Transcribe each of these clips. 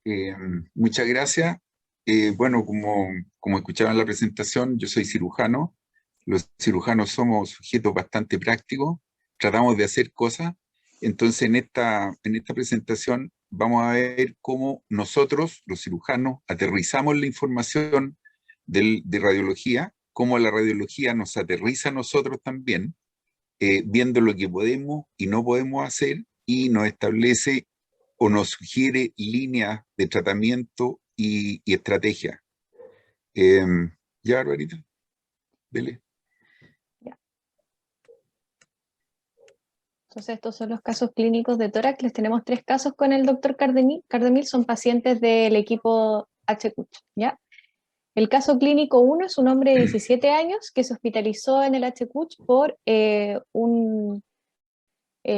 Eh, Muchas gracias. Bueno, como escuchaban en la presentación, yo soy cirujano. Los cirujanos somos sujetos bastante prácticos, tratamos de hacer cosas. Entonces, en esta presentación vamos a ver cómo nosotros, los cirujanos, aterrizamos la información de radiología, cómo la radiología nos aterriza a nosotros también, viendo lo que podemos y no podemos hacer y nos establece o nos sugiere líneas de tratamiento y estrategia. Eh, ya, Barbarita, dele. Ya. Entonces, estos son los casos clínicos de tórax. Les tenemos 3 casos con el doctor Cardemil. Son pacientes del equipo HCUCH, ¿ya? El caso clínico 1 es un hombre de 17 años que se hospitalizó en el HCUCH por un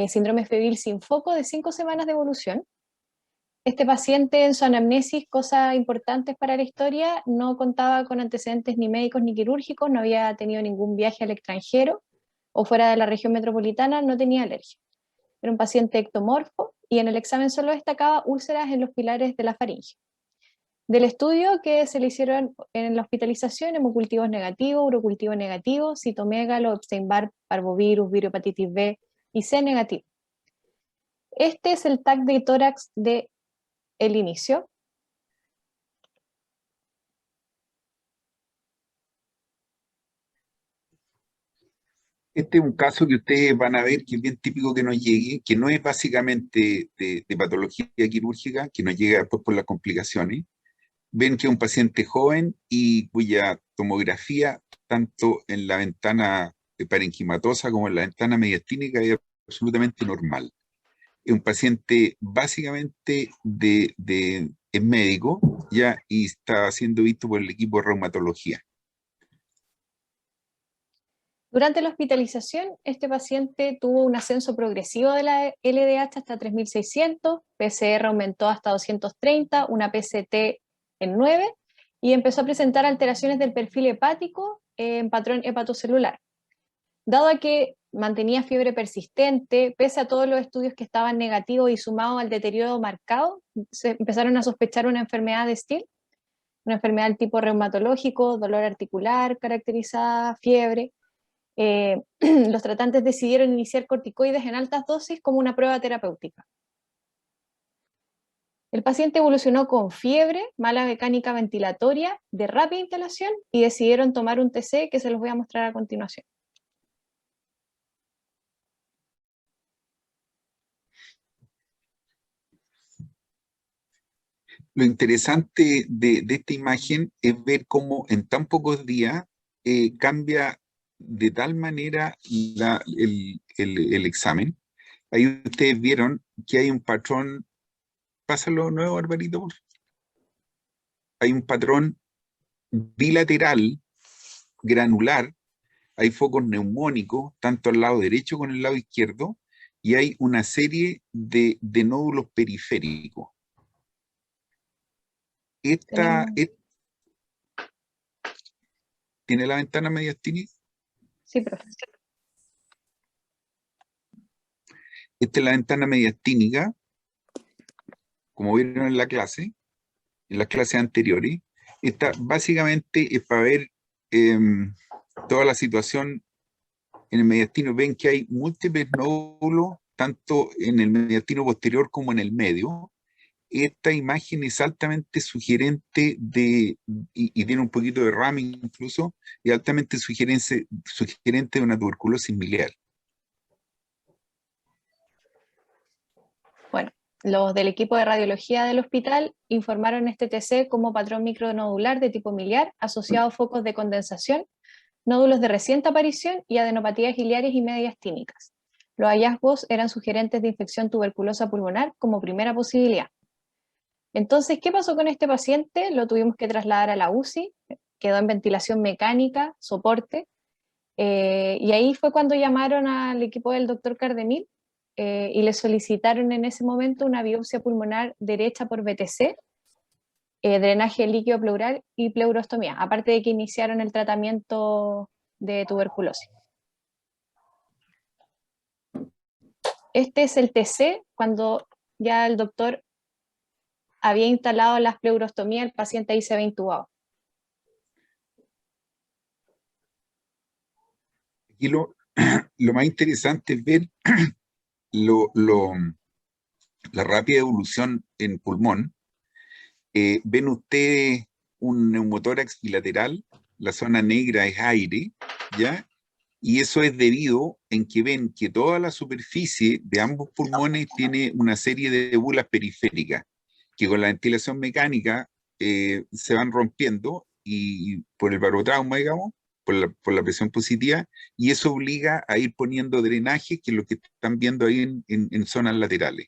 síndrome febril sin foco de 5 semanas de evolución. Este paciente en su anamnesis, cosas importantes para la historia, no contaba con antecedentes ni médicos ni quirúrgicos, no había tenido ningún viaje al extranjero o fuera de la región metropolitana, no tenía alergia. Era un paciente ectomorfo y en el examen solo destacaba úlceras en los pilares de la faringe. Del estudio que se le hicieron en la hospitalización, hemocultivos negativos, urocultivo negativo, citomegalo, Epstein-Barr, parvovirus, virohepatitis B y C negativo. Este es el TAC de tórax de el inicio. Este es un caso que ustedes van a ver que es bien típico que nos llegue, que no es básicamente de patología quirúrgica, que nos llega después por las complicaciones. Ven que es un paciente joven y cuya tomografía, tanto en la ventana parenquimatosa como en la ventana mediastínica, es absolutamente normal. Es un paciente básicamente es médico ya y está siendo visto por el equipo de reumatología. Durante la hospitalización, este paciente tuvo un ascenso progresivo de la LDH hasta 3600, PCR aumentó hasta 230, una PCT en 9 y empezó a presentar alteraciones del perfil hepático en patrón hepatocelular. Dado a que mantenía fiebre persistente, pese a todos los estudios que estaban negativos y sumados al deterioro marcado, se empezaron a sospechar una enfermedad de Still, una enfermedad del tipo reumatológico, dolor articular caracterizada, fiebre. Los tratantes decidieron iniciar corticoides en altas dosis como una prueba terapéutica. El paciente evolucionó con fiebre, mala mecánica ventilatoria, de rápida instalación y decidieron tomar un TC que se los voy a mostrar a continuación. Lo interesante de esta imagen es ver cómo en tan pocos días cambia de tal manera el examen. Ahí ustedes vieron que hay un patrón, pásalo nuevo, Barbarito, por favor. Hay un patrón bilateral, granular, hay focos neumónicos, tanto al lado derecho como al lado izquierdo, y hay una serie de nódulos periféricos. Esta, Tenemos... es- ¿Tiene la ventana mediastínica? Sí, profe. Esta es la ventana mediastínica, como vieron en las clases anteriores. Esta básicamente es para ver toda la situación en el mediastino. Ven que hay múltiples nódulos, tanto en el mediastino posterior como en el medio. Esta imagen es altamente sugerente y tiene un poquito de ramming incluso, y altamente sugerente de una tuberculosis miliar. Bueno, los del equipo de radiología del hospital informaron este TC como patrón micronodular de tipo miliar asociado a focos de condensación, nódulos de reciente aparición y adenopatías biliares y mediastínicas. Los hallazgos eran sugerentes de infección tuberculosa pulmonar como primera posibilidad. Entonces, ¿qué pasó con este paciente? Lo tuvimos que trasladar a la UCI, quedó en ventilación mecánica, soporte, y ahí fue cuando llamaron al equipo del doctor Cardemil y le solicitaron en ese momento una biopsia pulmonar derecha por BTC, drenaje líquido pleural y pleurostomía, aparte de que iniciaron el tratamiento de tuberculosis. Este es el TC cuando ya el doctor había instalado la pleurostomía, el paciente ahí se ve intubado. Aquí lo más interesante es ver lo, lo- la rápida evolución en pulmón. Ven ustedes un neumotórax bilateral, la zona negra es aire, ¿ya? Y eso es debido en que ven que toda la superficie de ambos pulmones tiene una serie de bulas periféricas, que con la ventilación mecánica se van rompiendo y por el barotrauma, digamos, por la presión positiva, y eso obliga a ir poniendo drenaje, que es lo que están viendo ahí en zonas laterales.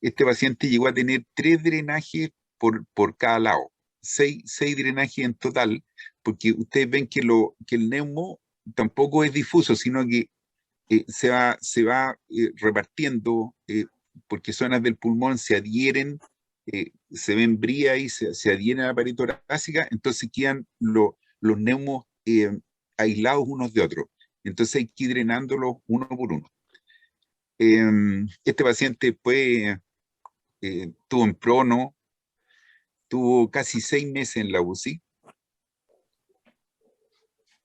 Este paciente llegó a tener 3 drenajes por cada lado, seis drenajes en total, porque ustedes ven que el neumo tampoco es difuso, sino que se va repartiendo, porque zonas del pulmón se adhieren, se ven brías y se adhieren a la pared torácica, entonces quedan los neumos aislados unos de otros. Entonces hay que ir drenándolos uno por uno. Este paciente pues estuvo en prono, tuvo casi 6 meses en la UCI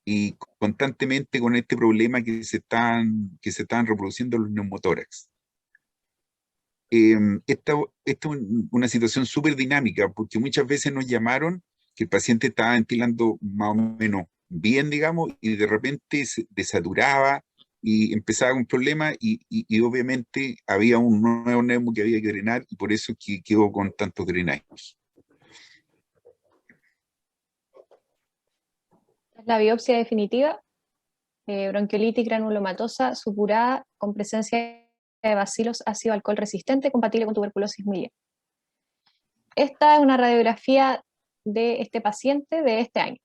y constantemente con este problema que se están reproduciendo los neumotórax. Esta es una situación súper dinámica porque muchas veces nos llamaron que el paciente estaba ventilando más o menos bien, digamos, y de repente se desaturaba y empezaba un problema y obviamente había un nuevo neumo que había que drenar y por eso que quedó con tantos drenajes. La biopsia definitiva, bronquiolitis granulomatosa supurada con presencia de bacilos ácido alcohol resistente compatible con tuberculosis muy leve. Esta es una radiografía de este paciente de este año.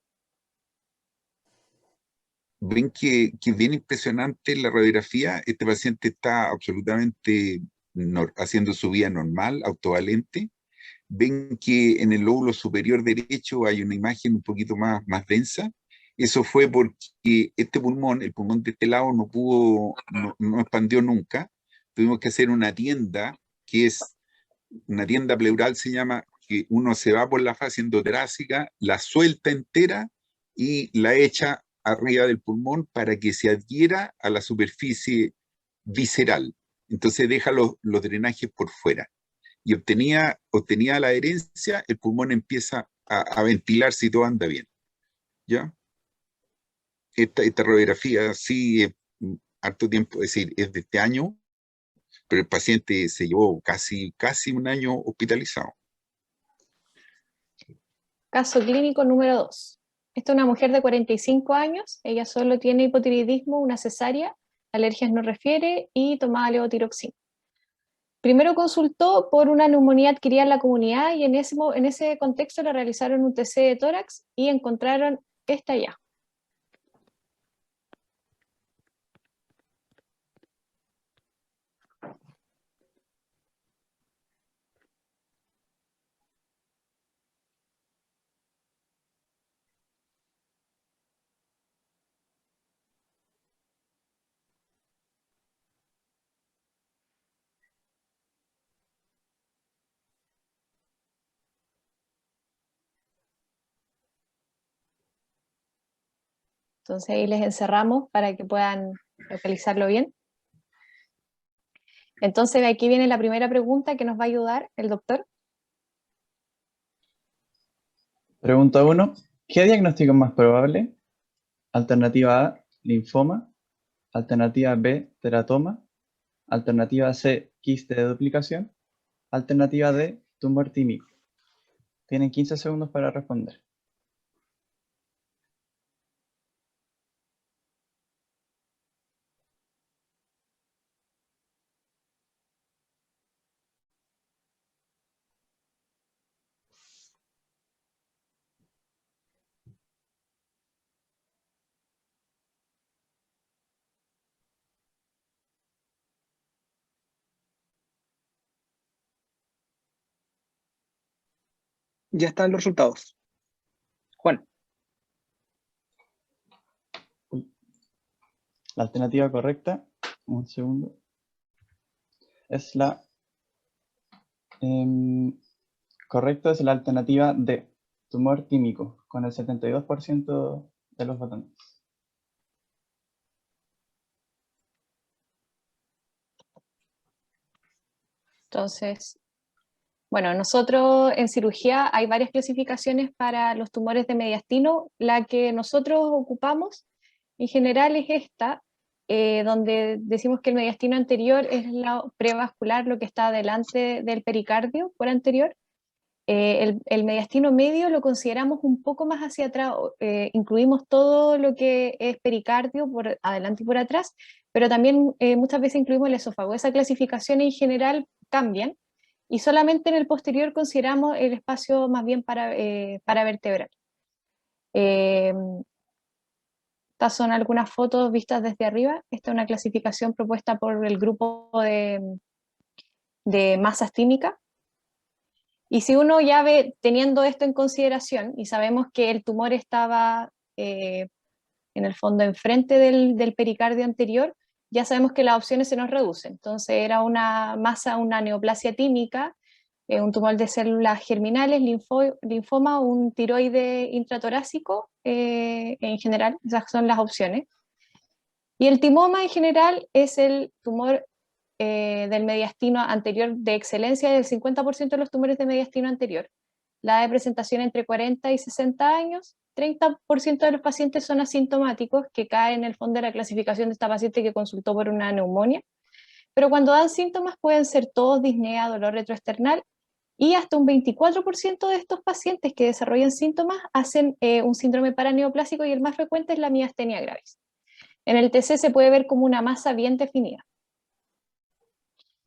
Ven que bien impresionante la radiografía. Este paciente está absolutamente haciendo su vida normal, autovalente. Ven que en el lóbulo superior derecho hay una imagen un poquito más densa. Eso fue porque este pulmón, el pulmón de este lado, no expandió nunca. Tuvimos que hacer una tienda, que es una tienda pleural, se llama, que uno se va por la fase endotorácica, la suelta entera y la echa arriba del pulmón para que se adhiera a la superficie visceral. Entonces deja los drenajes por fuera y obtenía la adherencia, el pulmón empieza a ventilarse y todo anda bien. ¿Ya? Esta radiografía sí es harto tiempo, es decir, es de este año, pero el paciente se llevó casi un año hospitalizado. Caso clínico número 2. Esta es una mujer de 45 años, ella solo tiene hipotiroidismo, una cesárea, alergias no refiere y tomaba levotiroxina. Primero consultó por una neumonía adquirida en la comunidad y en ese contexto le realizaron un TC de tórax y encontraron esta ya. Entonces ahí les encerramos para que puedan localizarlo bien. Entonces aquí viene la primera pregunta que nos va a ayudar el doctor. Pregunta 1. ¿Qué diagnóstico es más probable? Alternativa A, linfoma. Alternativa B, teratoma. Alternativa C, quiste de duplicación. Alternativa D, tumor tímico. Tienen 15 segundos para responder. Ya están los resultados. Juan, La alternativa correcta, un segundo, es la Correcto, es la alternativa D, tumor tímico, con el 72% de los votantes. Entonces, bueno, nosotros en cirugía hay varias clasificaciones para los tumores de mediastino. La que nosotros ocupamos en general es esta, donde decimos que el mediastino anterior es la prevascular, lo que está delante del pericardio por anterior. El mediastino medio lo consideramos un poco más hacia atrás, incluimos todo lo que es pericardio por adelante y por atrás, pero también muchas veces incluimos el esófago. Esa clasificación en general cambian y solamente en el posterior consideramos el espacio más bien para vertebral. Estas son algunas fotos vistas desde arriba. Esta es una clasificación propuesta por el grupo de masas tímicas. Y si uno ya ve, teniendo esto en consideración, y sabemos que el tumor estaba en el fondo enfrente del pericardio anterior, ya sabemos que las opciones se nos reducen. Entonces era una masa, una neoplasia tímica, un tumor de células germinales, linfoma, un tiroide intratorácico, en general, esas son las opciones. Y el timoma en general es el tumor del mediastino anterior de excelencia del 50% de los tumores de mediastino anterior. La edad de presentación entre 40 y 60 años, 30% de los pacientes son asintomáticos, que cae en el fondo de la clasificación de esta paciente que consultó por una neumonía. Pero cuando dan síntomas pueden ser tos, disnea, dolor retroesternal, y hasta un 24% de estos pacientes que desarrollan síntomas hacen un síndrome paraneoplásico y el más frecuente es la miastenia gravis. En el TC se puede ver como una masa bien definida.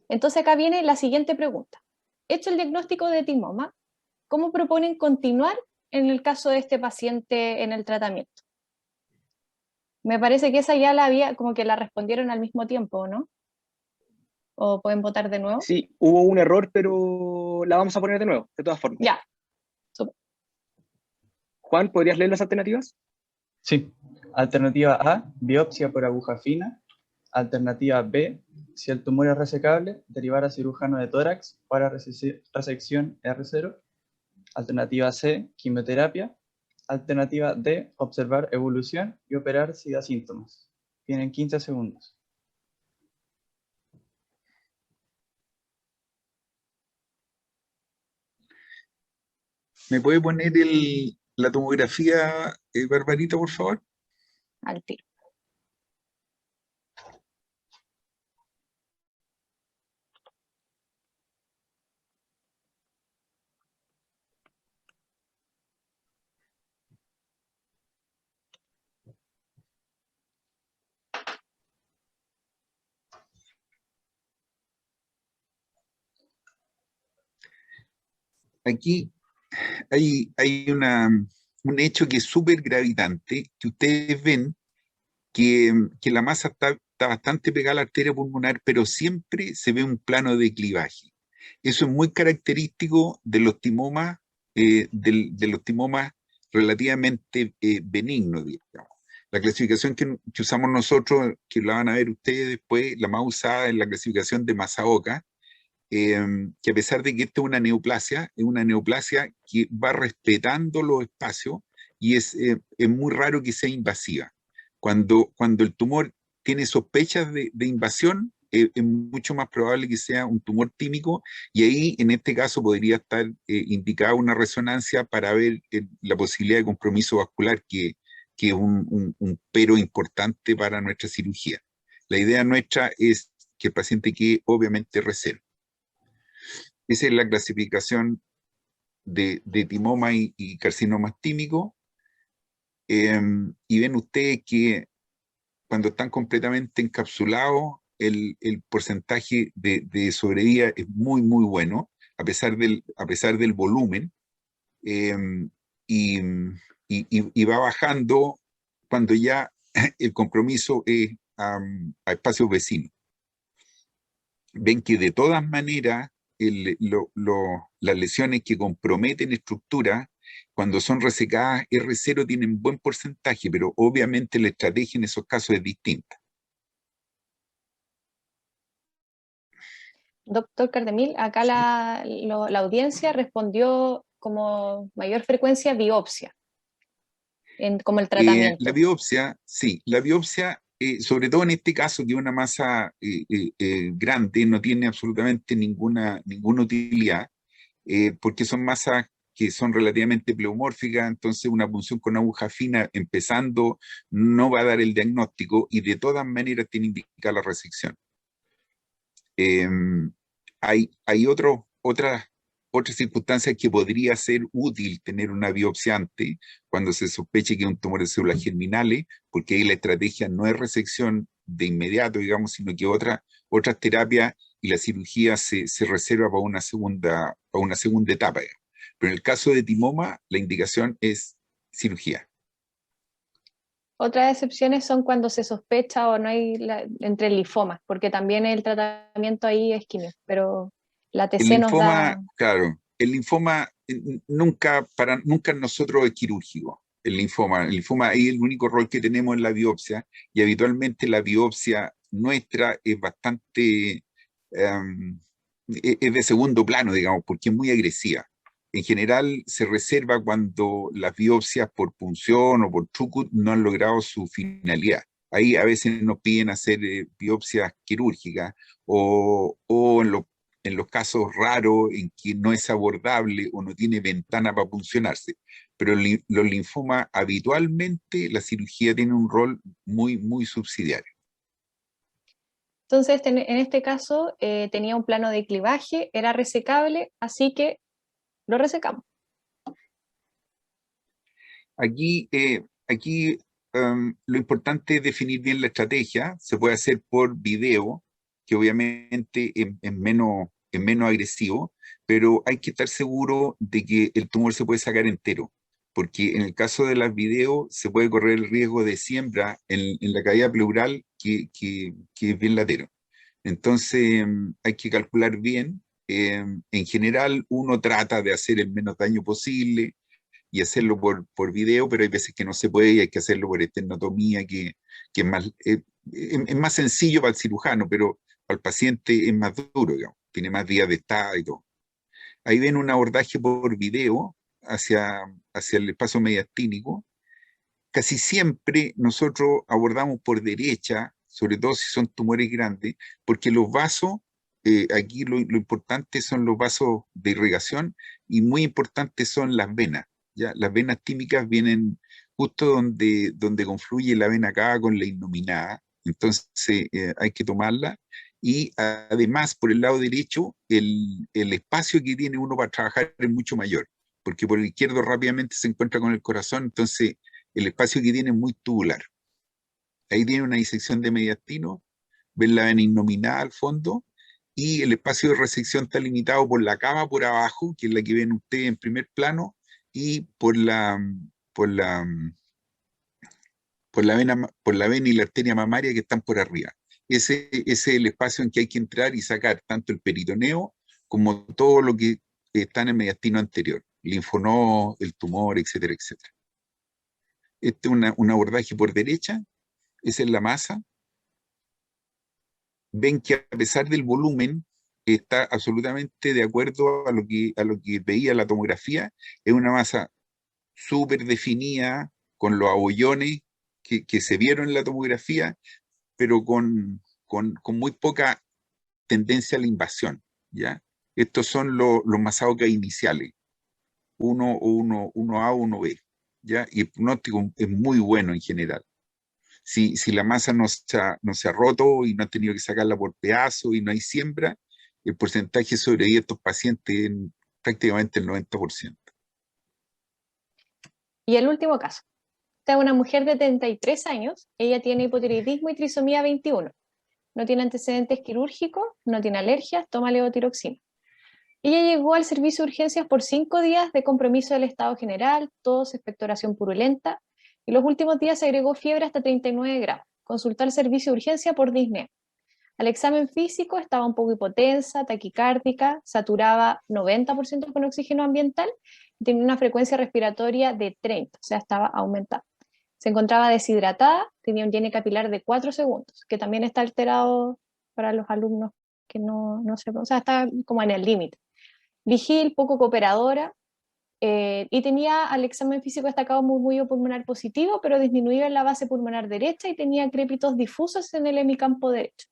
Entonces acá viene la siguiente pregunta. Hecho el diagnóstico de timoma, ¿cómo proponen continuar en el caso de este paciente en el tratamiento? Me parece que esa ya la había, como que la respondieron al mismo tiempo, ¿no? ¿O pueden votar de nuevo? Sí, hubo un error, pero la vamos a poner de nuevo, de todas formas. Ya. Super. Juan, ¿podrías leer las alternativas? Sí. Alternativa A, biopsia por aguja fina. Alternativa B, si el tumor es resecable, derivar a cirujano de tórax para resección R0. Alternativa C, quimioterapia. Alternativa D, observar evolución y operar si da síntomas. Tienen 15 segundos. ¿Me puede poner la tomografía, Barbarita, por favor? Al tiro. Aquí hay un hecho que es súper gravitante, que ustedes ven que la masa está bastante pegada a la arteria pulmonar, pero siempre se ve un plano de clivaje. Eso es muy característico de los timomas, de los timomas relativamente benignos, digamos. La clasificación que usamos nosotros, que la van a ver ustedes después, la más usada es la clasificación de Masaoka, que a pesar de que esto es una neoplasia que va respetando los espacios y es muy raro que sea invasiva. Cuando el tumor tiene sospechas de invasión, es mucho más probable que sea un tumor tímico y ahí en este caso podría estar indicada una resonancia para ver la posibilidad de compromiso vascular, que es un pero importante para nuestra cirugía. La idea nuestra es que el paciente quede obviamente reserva. Esa es la clasificación de timoma y carcinoma tímico. Y ven ustedes que cuando están completamente encapsulados, el porcentaje de sobrevida es muy, muy bueno, a pesar del volumen, eh, y, y va bajando cuando ya el compromiso es a espacios vecinos. Ven que de todas maneras las lesiones que comprometen estructura, cuando son resecadas R0 tienen buen porcentaje, pero obviamente la estrategia en esos casos es distinta. Doctor Cardemil, acá la audiencia respondió como mayor frecuencia biopsia, como el La tratamiento. biopsia, sí, la biopsia, sobre todo en este caso, que es una masa grande, no tiene absolutamente ninguna utilidad, porque son masas que son relativamente pleomórficas, entonces una punción con aguja fina empezando no va a dar el diagnóstico y de todas maneras tiene que indicar la resección. Eh, hay otras circunstancias que podría ser útil tener una biopsia antes, cuando se sospeche que es un tumor de células germinales, porque ahí la estrategia no es resección de inmediato, digamos, sino que otras terapias y la cirugía se reserva para una segunda etapa, digamos. Pero en el caso de timoma, la indicación es cirugía. Otras excepciones son cuando se sospecha o no hay entre linfomas, porque también el tratamiento ahí es quimio, pero la El TC nos linfoma, da. claro, el linfoma nunca en nosotros es quirúrgico. El linfoma ahí el único rol que tenemos es la biopsia y habitualmente la biopsia nuestra es bastante, es de segundo plano, digamos, porque es muy agresiva. En general se reserva cuando las biopsias por punción o por Chucut no han logrado su finalidad. Ahí a veces nos piden hacer biopsias quirúrgicas o en los casos raros en que no es abordable o no tiene ventana para funcionarse. Pero los linfomas, habitualmente, la cirugía tiene un rol muy subsidiario. Entonces, en este caso, tenía un plano de clivaje, era resecable, así que lo resecamos. Aquí, lo importante es definir bien la estrategia. Se puede hacer por video, que obviamente es menos agresivo, pero hay que estar seguro de que el tumor se puede sacar entero, porque en el caso de las videos se puede correr el riesgo de siembra en la cavidad pleural que es bien latero. Entonces, hay que calcular bien. En general, uno trata de hacer el menos daño posible y hacerlo por video, pero hay veces que no se puede y hay que hacerlo por esternotomía, que es más sencillo para el cirujano, pero para el paciente es más duro, digamos, tiene más días de estada y todo. Ahí ven un abordaje por video hacia el espacio mediastínico. Casi siempre nosotros abordamos por derecha, sobre todo si son tumores grandes, porque los vasos, aquí lo importante son los vasos de irrigación y muy importantes son las venas. ¿Ya? Las venas tímicas vienen justo donde confluye la vena cava con la innominada, entonces hay que tomarla. Y además, por el lado derecho, el espacio que tiene uno para trabajar es mucho mayor, porque por el izquierdo rápidamente se encuentra con el corazón, entonces el espacio que tiene es muy tubular. Ahí tiene una disección de mediastino, ven la vena innominada al fondo, y el espacio de resección está limitado por la cava por abajo, que es la que ven ustedes en primer plano, y por la, por la vena y la arteria mamaria que están por arriba. Ese es el espacio en que hay que entrar y sacar tanto el peritoneo como todo lo que está en el mediastino anterior, linfonodo, el tumor, etcétera, etcétera. Este es un abordaje por derecha, esa es la masa. Ven que a pesar del volumen, está absolutamente de acuerdo a lo que veía la tomografía. Es una masa súper definida, con los abollones que se vieron en la tomografía, pero con muy poca tendencia a la invasión, ¿ya? Estos son los Masaoka iniciales, 1A, 1B, ¿ya? Y el pronóstico es muy bueno en general. Si la masa no se ha roto y no ha tenido que sacarla por pedazos y no hay siembra, el porcentaje de sobrevida de estos pacientes es prácticamente el 90%. Y el último caso. Esta es una mujer de 33 años, ella tiene hipotiroidismo y trisomía 21. No tiene antecedentes quirúrgicos, no tiene alergias, toma levotiroxina. Ella llegó al servicio de urgencias por 5 días de compromiso del estado general, tos, expectoración purulenta, y los últimos días se agregó fiebre hasta 39 grados. Consultó al servicio de urgencia por disnea. Al examen físico estaba un poco hipotensa, taquicárdica, saturaba 90% con oxígeno ambiental y tenía una frecuencia respiratoria de 30, o sea, estaba aumentada. Se encontraba deshidratada, tenía un llene capilar de 4 segundos, que también está alterado para los alumnos que no se, o sea, está como en el límite. Vigil, poco cooperadora, y tenía al examen físico destacado murmullo pulmonar positivo, pero disminuido en la base pulmonar derecha y tenía crépitos difusos en el hemicampo derecho.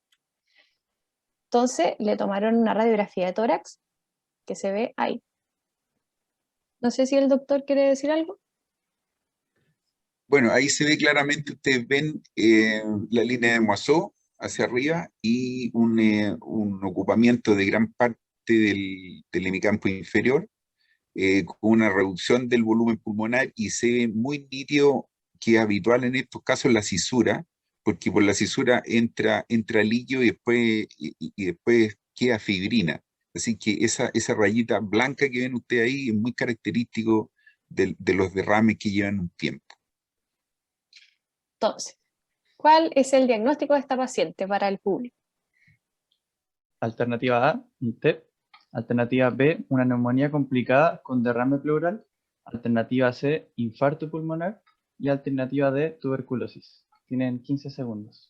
Entonces le tomaron una radiografía de tórax que se ve ahí. No sé si el doctor quiere decir algo. Bueno, ahí se ve claramente, ustedes ven la línea de Moisseau hacia arriba y un ocupamiento de gran parte del hemicampo inferior, con una reducción del volumen pulmonar, y se ve muy nítido que es habitual en estos casos la cisura, porque por la cisura entra líquido y y después queda fibrina. Así que esa rayita blanca que ven ustedes ahí es muy característico de los derrames que llevan un tiempo. Entonces, ¿cuál es el diagnóstico de esta paciente para el público? Alternativa A, un TEP. Alternativa B, una neumonía complicada con derrame pleural. Alternativa C, infarto pulmonar. Y alternativa D, tuberculosis. Tienen 15 segundos.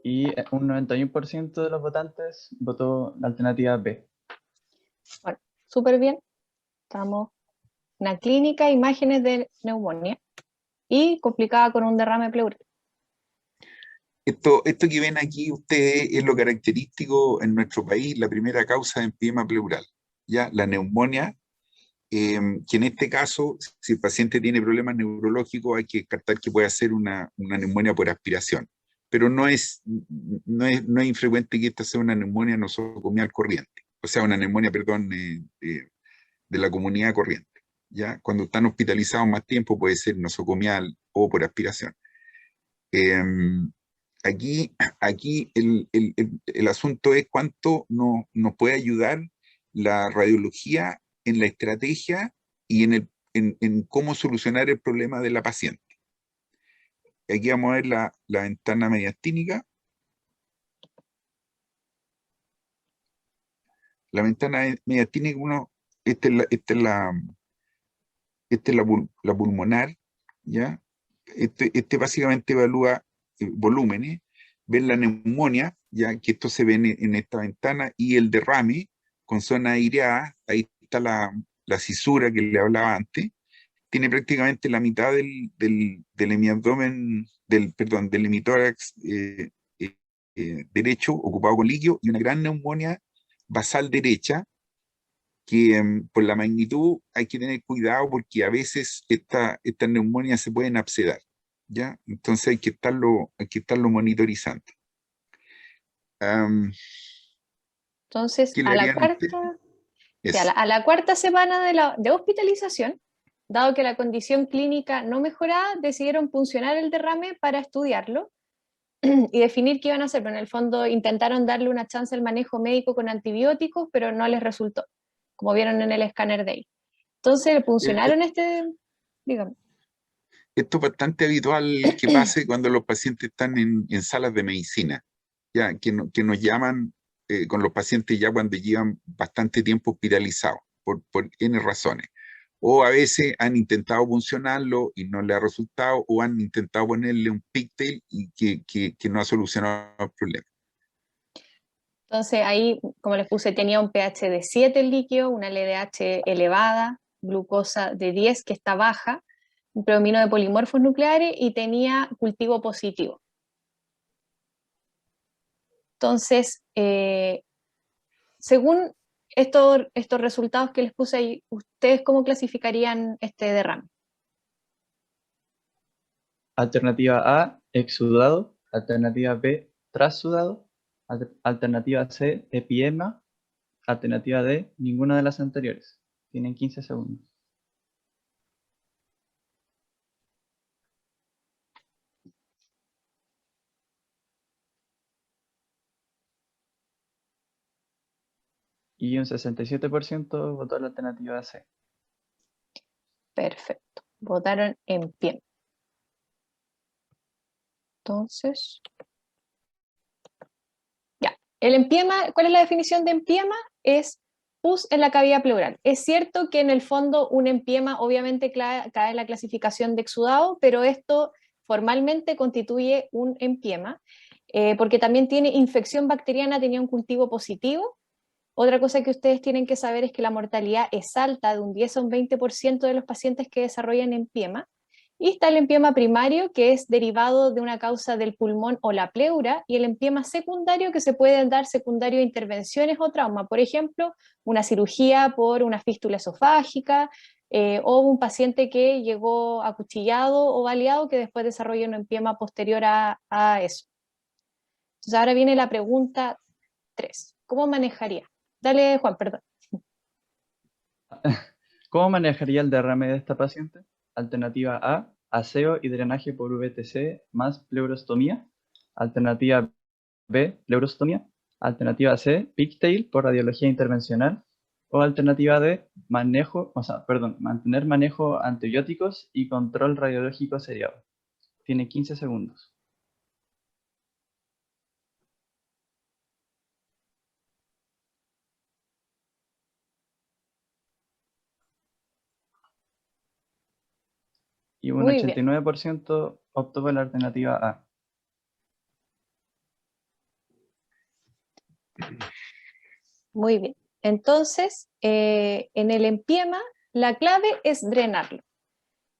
Y un 91% de los votantes votó la alternativa B. Bueno, súper bien. Estamos en la clínica, imágenes de neumonía y complicada con un derrame pleural. Esto que ven aquí ustedes es lo característico en nuestro país, la primera causa de empiema pleural, ya la neumonía, que en este caso, si el paciente tiene problemas neurológicos, hay que descartar que pueda ser una neumonía por aspiración, pero no es infrecuente que esta sea una neumonía nosocomial corriente, o sea, una neumonía, perdón, de la comunidad corriente, ya cuando están hospitalizados más tiempo puede ser nosocomial o por aspiración. Em, aquí el asunto es cuánto nos puede ayudar la radiología en la estrategia y en cómo solucionar el problema de la paciente. Aquí vamos a ver la ventana mediastínica. La ventana mediastínica, esta es la pulmonar, ¿ya? Este básicamente evalúa volúmenes, ven la neumonía, ya que esto se ve en esta ventana, y el derrame con zona aireada, ahí está la cisura que le hablaba antes, tiene prácticamente la mitad del hemiabdomen, perdón, del hemitórax derecho ocupado con líquido, y una gran neumonía basal derecha que por la magnitud hay que tener cuidado porque a veces estas neumonias se pueden abscedar, ¿ya? Entonces hay que estarlo monitorizando. Am, Entonces, ¿Qué le a la harían ustedes? cuarta, sí, Eso. a la cuarta semana de hospitalización, dado que la condición clínica no mejoraba, decidieron puncionar el derrame para estudiarlo y definir qué iban a hacer. Pero en el fondo intentaron darle una chance al manejo médico con antibióticos, pero no les resultó, como vieron en el escáner de ahí. Entonces le Eh, puncionaron dígame. Esto es bastante habitual que pase cuando los pacientes están en salas de medicina, ya que nos llaman con los pacientes ya cuando llevan bastante tiempo hospitalizados, por N razones. O a veces han intentado funcionarlo y no le ha resultado, o han intentado ponerle un pigtail y que no ha solucionado el problema. Entonces ahí, como les puse, tenía un pH de 7 el líquido, una LDH elevada, glucosa de 10 que está baja, un predomino de polimorfos nucleares y tenía cultivo positivo. Entonces, según estos resultados que les puse ahí, ¿ustedes cómo clasificarían este derrame? Alternativa A, exudado. Alternativa B, trasudado. Alternativa C, epiema. Alternativa D, ninguna de las anteriores. Tienen 15 segundos. Y un 67% votó la alternativa C. Perfecto. Votaron en pie. Entonces, El empiema, ¿cuál es la definición de empiema? Es pus en la cavidad pleural. Es cierto que en el fondo un empiema obviamente cae en la clasificación de exudado, pero esto formalmente constituye un empiema, porque también tiene infección bacteriana, tenía un cultivo positivo. Otra cosa que ustedes tienen que saber es que la mortalidad es alta, de un 10 a un 20% de los pacientes que desarrollan empiema. Y está el empiema primario, que es derivado de una causa del pulmón o la pleura, y el empiema secundario, que se pueden dar secundario a intervenciones o trauma. Por ejemplo, una cirugía por una fístula esofágica, o un paciente que llegó acuchillado o baleado que después desarrolla un empiema posterior a eso. Entonces ahora viene la pregunta 3. ¿Cómo manejaría? Dale, Juan, perdón. ¿Cómo manejaría el derrame de esta paciente? Alternativa A, aseo y drenaje por VTC más pleurostomía. Alternativa B, pleurostomía. Alternativa C, pigtail por radiología intervencional. O alternativa D, mantener manejo antibióticos y control radiológico seriado. Tiene 15 segundos. Y un Muy bien. 89% optó por la alternativa A. Muy bien. Entonces, en el empiema, la clave es drenarlo.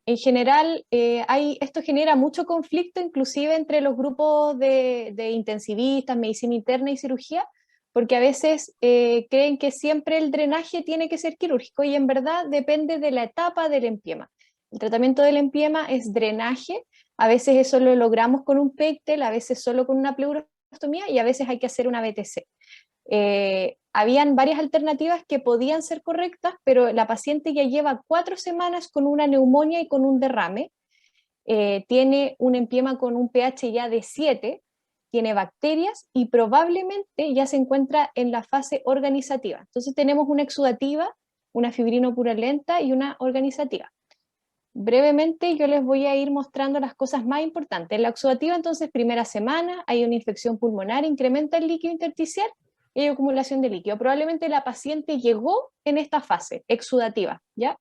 En general, esto genera mucho conflicto, inclusive entre los grupos de intensivistas, medicina interna y cirugía, porque a veces creen que siempre el drenaje tiene que ser quirúrgico y en verdad depende de la etapa del empiema. El tratamiento del empiema es drenaje, a veces eso lo logramos con un pectel, a veces solo con una pleurostomía y a veces hay que hacer una BTC. Habían varias alternativas que podían ser correctas, pero la paciente ya lleva 4 semanas con una neumonía y con un derrame, tiene un empiema con un pH ya de 7, tiene bacterias y probablemente ya se encuentra en la fase organizativa. Entonces tenemos una exudativa, una fibrinopurulenta y una organizativa. Brevemente yo les voy a ir mostrando las cosas más importantes. En la exudativa, entonces, primera semana, hay una infección pulmonar, incrementa el líquido intersticial y hay acumulación de líquido. Probablemente la paciente llegó en esta fase exudativa, ¿ya?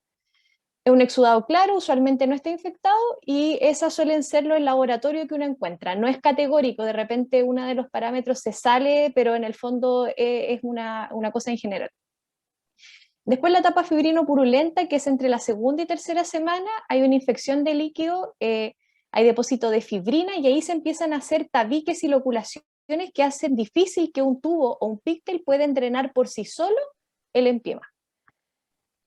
Es un exudado claro, usualmente no está infectado y esas suelen ser los laboratorios que uno encuentra. No es categórico, de repente uno de los parámetros se sale, pero en el fondo es una cosa en general. Después la etapa fibrino-purulenta, que es entre la segunda y tercera semana, hay una infección de líquido, hay depósito de fibrina y ahí se empiezan a hacer tabiques y loculaciones que hacen difícil que un tubo o un píctel puedan drenar por sí solo el empiema.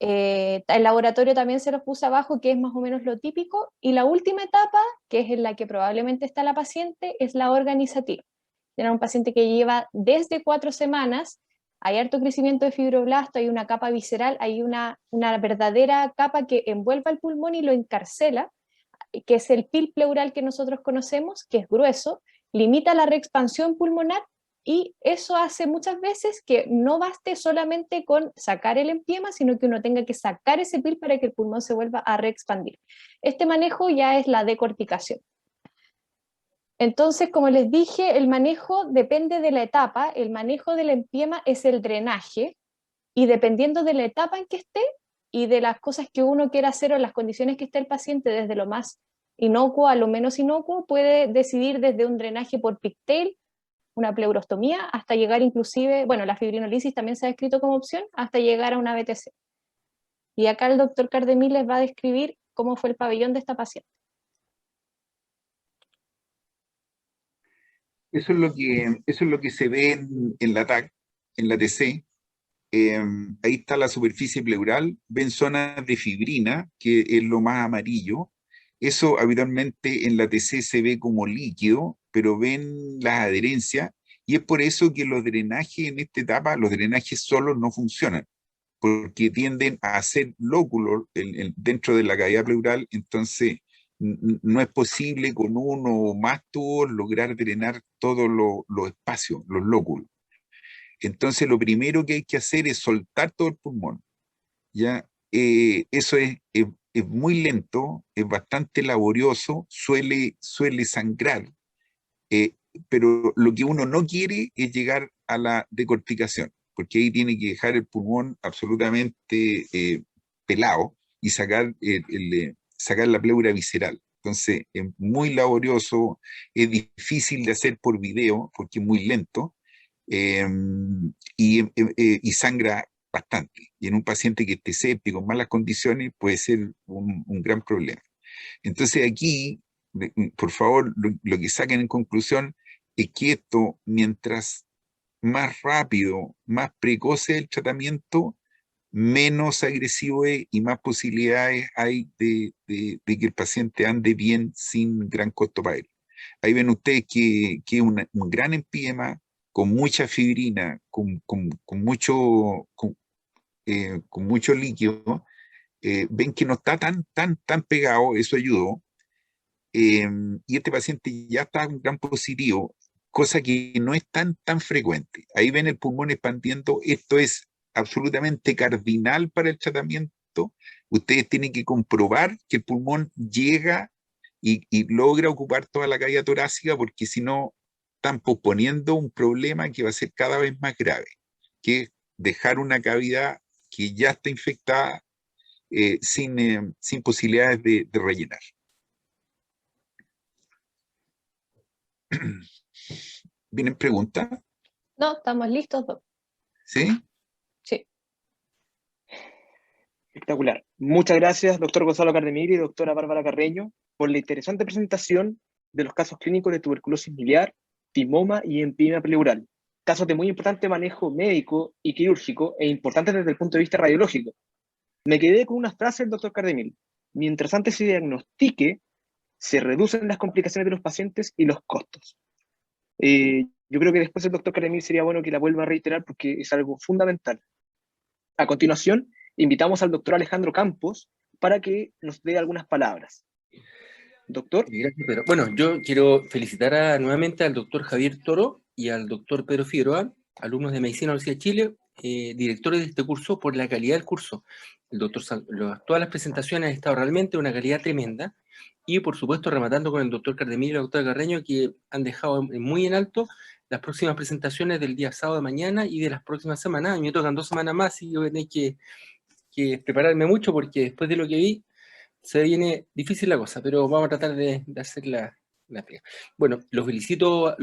El laboratorio también se los puse abajo, que es más o menos lo típico. Y la última etapa, que es en la que probablemente está la paciente, es la organizativa. Tiene un paciente que lleva desde 4 semanas, hay harto crecimiento de fibroblasto, hay una capa visceral, hay una verdadera capa que envuelve al pulmón y lo encarcela, que es el PIL pleural que nosotros conocemos, que es grueso, limita la reexpansión pulmonar y eso hace muchas veces que no baste solamente con sacar el empiema, sino que uno tenga que sacar ese PIL para que el pulmón se vuelva a reexpandir. Este manejo ya es la decorticación. Entonces, como les dije, el manejo depende de la etapa. El manejo del empiema es el drenaje y dependiendo de la etapa en que esté y de las cosas que uno quiera hacer o las condiciones que esté el paciente, desde lo más inocuo a lo menos inocuo, puede decidir desde un drenaje por pigtail, una pleurostomía, hasta llegar inclusive, bueno, la fibrinolisis también se ha descrito como opción, hasta llegar a una BTC. Y acá el doctor Cardemil les va a describir cómo fue el pabellón de esta paciente. Eso es lo que se ve en la TAC, en la TC. Ahí está la superficie pleural, ven zonas de fibrina, que es lo más amarillo. Eso habitualmente en la TC se ve como líquido, pero ven las adherencias, y es por eso que los drenajes en esta etapa, los drenajes solos no funcionan, porque tienden a hacer lóculos dentro de la cavidad pleural, entonces no es posible con uno o más tubos lograr drenar todos los espacios, los lóculos. Entonces lo primero que hay que hacer es soltar todo el pulmón. ¿Ya? Eso es muy lento, es bastante laborioso, suele sangrar, pero lo que uno no quiere es llegar a la decorticación, porque ahí tiene que dejar el pulmón absolutamente pelado y sacar la pleura visceral. Entonces es muy laborioso, es difícil de hacer por video porque es muy lento, eh, y sangra bastante. Y en un paciente que esté séptico, en malas condiciones, puede ser un gran problema. Entonces aquí, por favor, lo que saquen en conclusión es que esto, mientras más rápido, más precoce el tratamiento, menos agresivo es y más posibilidades hay de que el paciente ande bien sin gran costo para él. Ahí ven ustedes que es un gran empíema, con mucha fibrina, con mucho líquido. Ven que no está tan pegado, eso ayudó. eh, y este paciente ya está en gran positivo, cosa que no es tan frecuente. Ahí ven el pulmón expandiendo, esto es absolutamente cardinal para el tratamiento. Ustedes tienen que comprobar que el pulmón llega y logra ocupar toda la cavidad torácica, porque si no, están posponiendo un problema que va a ser cada vez más grave, que es dejar una cavidad que ya está infectada, sin posibilidades de rellenar. ¿Vienen preguntas? No, estamos listos, Doc. ¿Sí? Sí. Espectacular. Muchas gracias, doctor Gonzalo Cardemil y doctora Bárbara Carreño, por la interesante presentación de los casos clínicos de tuberculosis miliar, timoma y empíema pleural. Casos de muy importante manejo médico y quirúrgico e importantes desde el punto de vista radiológico. Me quedé con una frase del doctor Cardemil. Mientras antes se diagnostique, se reducen las complicaciones de los pacientes y los costos. Yo creo que después el doctor Cardemil sería bueno que la vuelva a reiterar porque es algo fundamental. A continuación, invitamos al doctor Alejandro Campos para que nos dé algunas palabras. Doctor. Gracias, Pedro. Bueno, yo quiero felicitar nuevamente al doctor Javier Toro y al doctor Pedro Figueroa, alumnos de Medicina de la Universidad de Chile, directores de este curso, por la calidad del curso. Todas las presentaciones han estado realmente de una calidad tremenda, y por supuesto rematando con el doctor Cardemil y la doctora Carreño, que han dejado muy en alto las próximas presentaciones del día sábado de mañana y de las próximas semanas. A mí me tocan 2 semanas más y yo voy a tener que prepararme mucho, porque después de lo que vi, se viene difícil la cosa, pero vamos a tratar de hacer la pega. Bueno, los felicito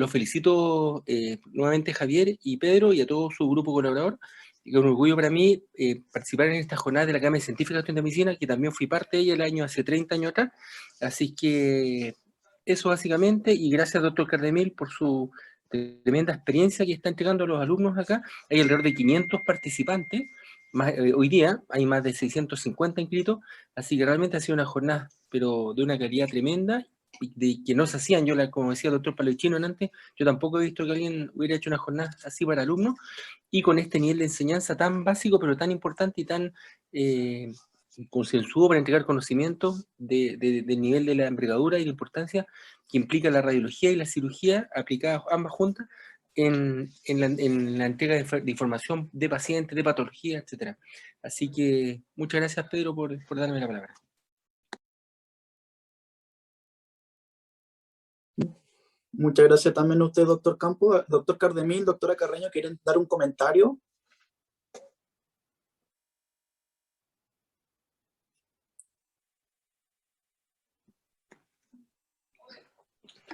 nuevamente, Javier y Pedro, y a todo su grupo colaborador. Y con orgullo para mí participar en esta jornada de la Academia Científica de Estudiantes de Medicina, que también fui parte de ella el año hace 30 años atrás. Así que eso básicamente, y gracias, doctor Cardemil, por su tremenda experiencia que está entregando a los alumnos acá. Hay alrededor de 500 participantes. Hoy día hay más de 650 inscritos, así que realmente ha sido una jornada, pero de una calidad tremenda, de que no se hacían. Como decía el doctor Palechino antes, yo tampoco he visto que alguien hubiera hecho una jornada así para alumnos, y con este nivel de enseñanza tan básico, pero tan importante y tan concienzudo para entregar conocimiento del nivel de la envergadura y la importancia que implica la radiología y la cirugía aplicadas ambas juntas en la entrega de información de pacientes, de patología, etc. Así que muchas gracias, Pedro, por darme la palabra. Muchas gracias también a usted, doctor Campos. Doctor Cardemil, doctora Carreño, ¿quieren dar un comentario?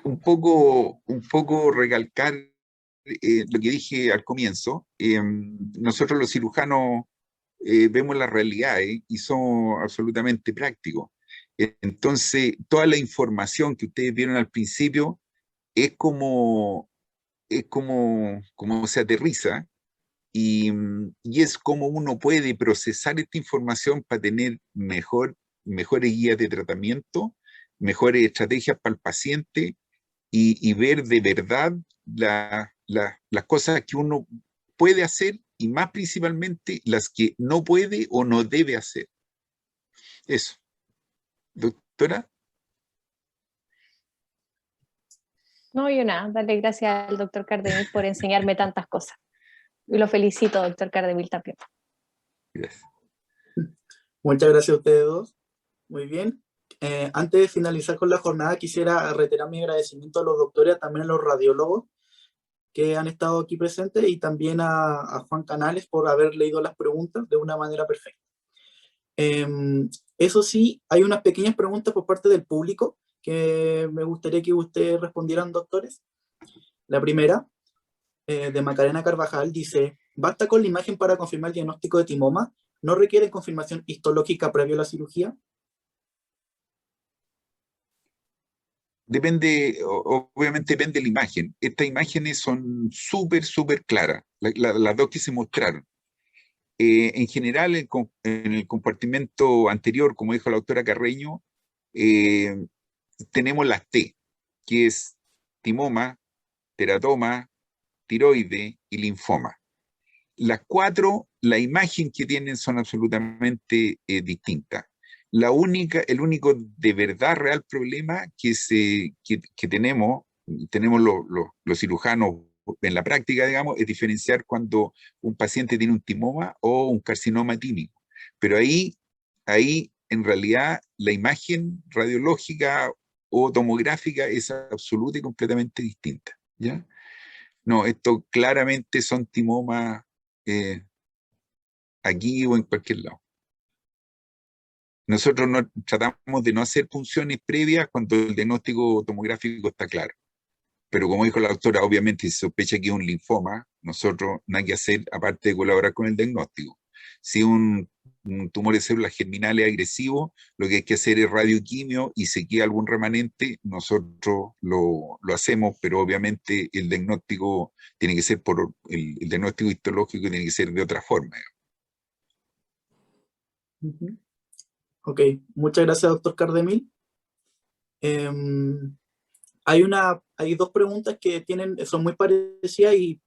Un poco recalcar lo que dije al comienzo. Nosotros los cirujanos vemos las realidades y somos absolutamente prácticos. Entonces, toda la información que ustedes vieron al principio es como se aterriza, y es como uno puede procesar esta información para tener mejores guías de tratamiento, mejores estrategias para el paciente, y ver de verdad las cosas que uno puede hacer, y más principalmente las que no puede o no debe hacer. Eso. Doctora. No, yo nada, darle gracias al doctor Cardemil por enseñarme tantas cosas. Y lo felicito, doctor Cardemil, también. Gracias. Muchas gracias a ustedes dos. Muy bien. Antes de finalizar con la jornada, quisiera reiterar mi agradecimiento a los doctores, también a los radiólogos, que han estado aquí presentes y también a Juan Canales por haber leído las preguntas de una manera perfecta. Eso sí, hay unas pequeñas preguntas por parte del público que me gustaría que ustedes respondieran, doctores. La primera, de Macarena Carvajal, dice: ¿basta con la imagen para confirmar el diagnóstico de timoma? ¿No requiere confirmación histológica previo a la cirugía? Depende, obviamente depende de la imagen. Estas imágenes son súper claras, las dos que se mostraron. En general, en el compartimento anterior, como dijo la doctora Carreño, eh, tenemos las T, que es timoma, teratoma, tiroide y linfoma. Las cuatro, la imagen que tienen son absolutamente distintas. El único de verdad real problema que tenemos los cirujanos en la práctica, digamos, es diferenciar cuando un paciente tiene un timoma o un carcinoma tímico. Pero ahí en realidad la imagen radiológica o tomográfica es absoluta y completamente distinta, ¿ya? No, esto claramente son timomas aquí o en cualquier lado. Nosotros tratamos de no hacer punciones previas cuando el diagnóstico tomográfico está claro. Pero como dijo la doctora, obviamente si se sospecha que es un linfoma, nosotros nada que hacer aparte de colaborar con el diagnóstico. Si un tumor de células germinales agresivo, lo que hay que hacer es radioquimio y si queda algún remanente, nosotros lo hacemos, pero obviamente el diagnóstico tiene que ser el diagnóstico histológico tiene que ser de otra forma. Ok, muchas gracias, doctor Cardemil. Hay dos preguntas que son muy parecidas y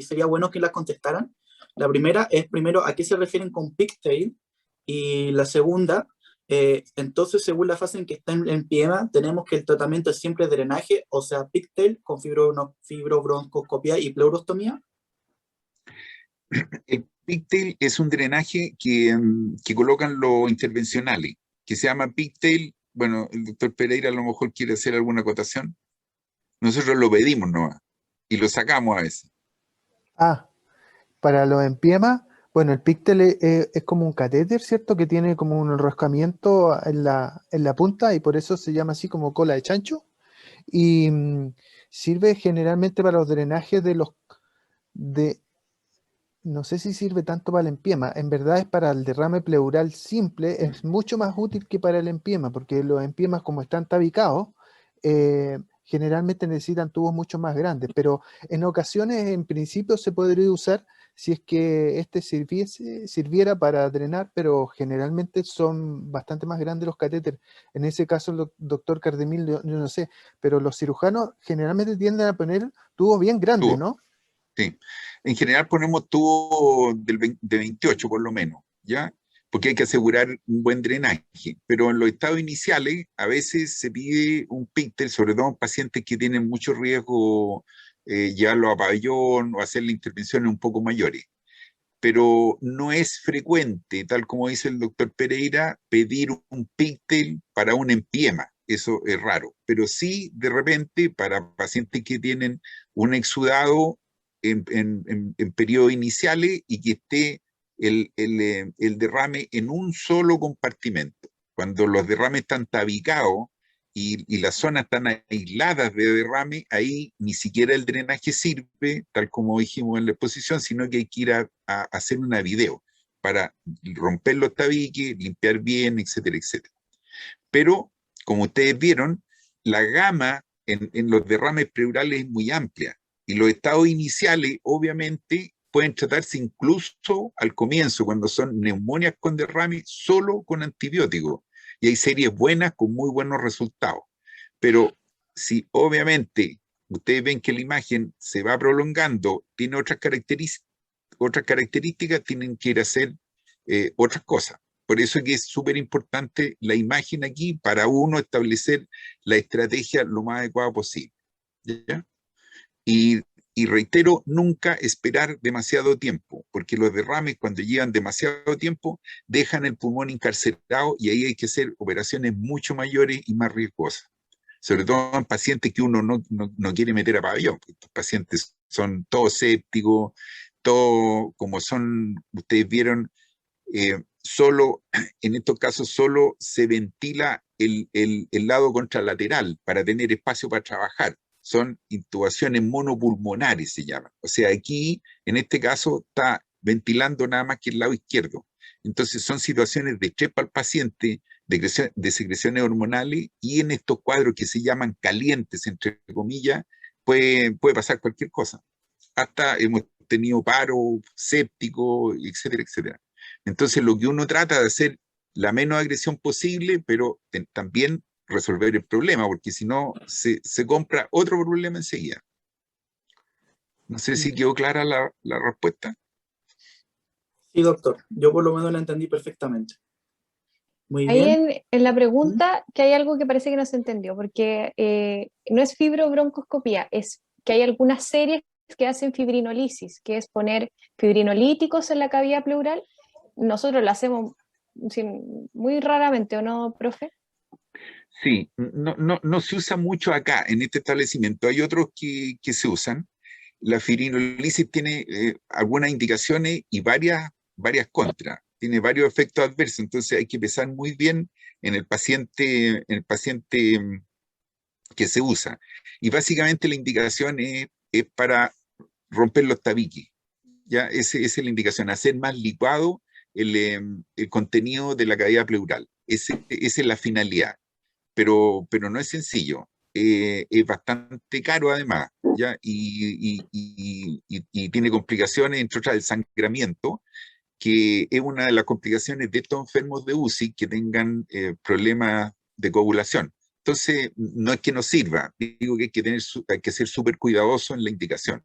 sería bueno que las contestaran. La primera es, primero, ¿a qué se refieren con pigtail? Y la segunda, entonces, según la fase en que está en empiema, tenemos que el tratamiento es siempre drenaje, o sea, pigtail con fibrobroncoscopía y pleurostomía. El pigtail es un drenaje que colocan los intervencionales, que se llama pigtail. Bueno, el doctor Pereira a lo mejor quiere hacer alguna acotación. Nosotros lo pedimos nomás y lo sacamos a veces. Para los empiemas, bueno, el pigtail es como un catéter, ¿cierto? Que tiene como un enroscamiento en la punta y por eso se llama así como cola de chancho. Y sirve generalmente para los drenajes no sé si sirve tanto para el empiema, en verdad es para el derrame pleural simple, es mucho más útil que para el empiema, porque los empiemas como están tabicados, generalmente necesitan tubos mucho más grandes, pero en ocasiones en principio se podría usar si es que sirviera para drenar, pero generalmente son bastante más grandes los catéteres. En ese caso, el doctor Cardemil, yo no sé, pero los cirujanos generalmente tienden a poner tubos bien grandes, Tubo. ¿no? Sí. En general ponemos tubo de 28 por lo menos, ¿ya? Porque hay que asegurar un buen drenaje. Pero en los estados iniciales a veces se pide un pigtail, sobre todo en pacientes que tienen mucho riesgo llevarlo a pabellón o hacerle intervenciones un poco mayores. Pero no es frecuente, tal como dice el doctor Pereira, pedir un pigtail para un empiema. Eso es raro. Pero sí, de repente, para pacientes que tienen un exudado en periodos iniciales y que esté el derrame en un solo compartimento. Cuando los derrames están tabicados y las zonas están aisladas de derrame, ahí ni siquiera el drenaje sirve, tal como dijimos en la exposición, sino que hay que ir a hacer una video para romper los tabiques, limpiar bien, etcétera, etcétera. Pero, como ustedes vieron, la gama en los derrames pleurales es muy amplia y los estados iniciales, obviamente, pueden tratarse incluso al comienzo, cuando son neumonias con derrame, solo con antibióticos. Y hay series buenas con muy buenos resultados. Pero si obviamente ustedes ven que la imagen se va prolongando, tiene otras características, tienen que ir a hacer otras cosas. Por eso es que es súper importante la imagen aquí para uno establecer la estrategia lo más adecuada posible, ¿ya? Y reitero, nunca esperar demasiado tiempo, porque los derrames cuando llevan demasiado tiempo dejan el pulmón encarcelado y ahí hay que hacer operaciones mucho mayores y más riesgosas. Sobre todo en pacientes que uno no quiere meter a pabellón, porque estos pacientes son todos sépticos, todo, como son, ustedes vieron, solo, en estos casos solo se ventila el lado contralateral para tener espacio para trabajar. Son intubaciones monopulmonares, se llaman. O sea, aquí, en este caso, está ventilando nada más que el lado izquierdo. Entonces, son situaciones de estrés para el paciente, de secreciones hormonales, y en estos cuadros que se llaman calientes, entre comillas, puede pasar cualquier cosa. Hasta hemos tenido paro, séptico, etcétera, etcétera. Entonces, lo que uno trata de hacer la menos agresión posible, pero también resolver el problema, porque si no, se compra otro problema enseguida. No sé si quedó clara la respuesta. Sí, doctor. Yo por lo menos la entendí perfectamente. Muy Ahí bien. en la pregunta que hay algo que parece que no se entendió, porque no es fibrobroncoscopía, es que hay algunas series que hacen fibrinolisis, que es poner fibrinolíticos en la cavidad pleural. Nosotros lo hacemos muy raramente, ¿o no, profe? Sí, no se usa mucho acá, en este establecimiento. Hay otros que se usan. La fibrinolisis tiene algunas indicaciones y varias contras. Tiene varios efectos adversos, entonces hay que pensar muy bien en el paciente que se usa. Y básicamente la indicación es para romper los tabiques. ¿Ya? Esa es la indicación, hacer más licuado el contenido de la cavidad pleural. Esa es la finalidad, pero no es sencillo. Es bastante caro además, ¿ya? Y tiene complicaciones, entre otras el sangramiento, que es una de las complicaciones de estos enfermos de UCI que tengan problemas de coagulación. Entonces, no es que no sirva, digo que hay que ser súper cuidadoso en la indicación.